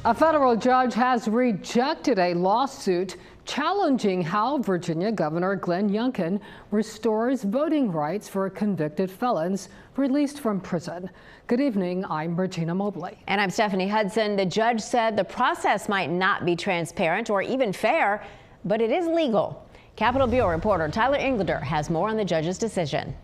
A federal judge has rejected a lawsuit challenging how Virginia Governor Glenn Youngkin restores voting rights for convicted felons released from prison. Good evening, I'm Regina Mobley. And I'm Stephanie Hudson. The judge said the process might not be transparent or even fair, but it is legal. Capitol Bureau reporter Tyler Englander has more on the judge's decision.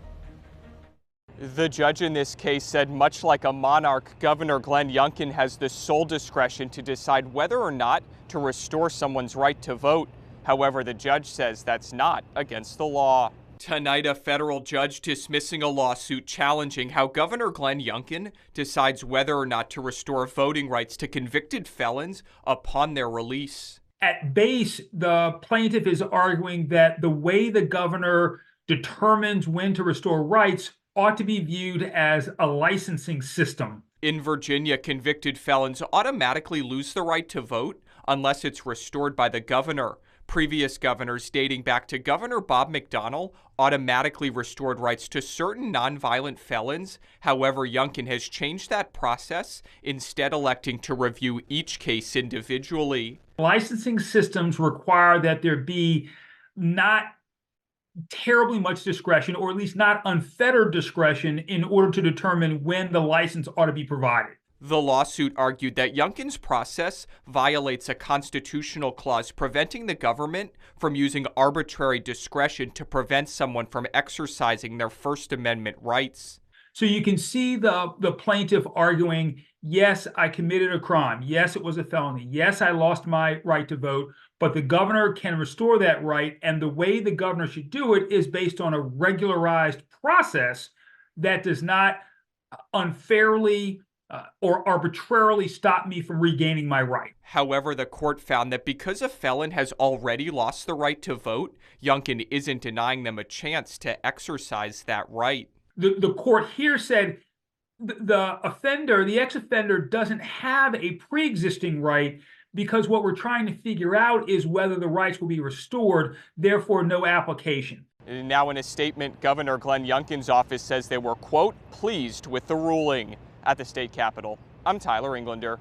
The judge in this case said, much like a monarch, Governor Glenn Youngkin has the sole discretion to decide whether or not to restore someone's right to vote. However, the judge says that's not against the law. Tonight, a federal judge dismissing a lawsuit challenging how Governor Glenn Youngkin decides whether or not to restore voting rights to convicted felons upon their release. At base, the plaintiff is arguing that the way the governor determines when to restore rights ought to be viewed as a licensing system. In Virginia, convicted felons automatically lose the right to vote unless it's restored by the governor. Previous governors, dating back to Governor Bob McDonnell, automatically restored rights to certain nonviolent felons. However, Youngkin has changed that process, instead electing to review each case individually. Licensing systems require that there be not terribly much discretion, or at least not unfettered discretion, in order to determine when the license ought to be provided. The lawsuit argued that Youngkin's process violates a constitutional clause preventing the government from using arbitrary discretion to prevent someone from exercising their First Amendment rights. So you can see the plaintiff arguing, yes, I committed a crime. Yes, it was a felony. Yes, I lost my right to vote, but the governor can restore that right. And the way the governor should do it is based on a regularized process that does not unfairly or arbitrarily stop me from regaining my right. However, the court found that because a felon has already lost the right to vote, Youngkin isn't denying them a chance to exercise that right. The court here said the ex-offender doesn't have a pre-existing right, because what we're trying to figure out is whether the rights will be restored, therefore no application. Now in a statement, Governor Glenn Youngkin's office says they were, quote, pleased with the ruling. At the state capitol, I'm Tyler Englander.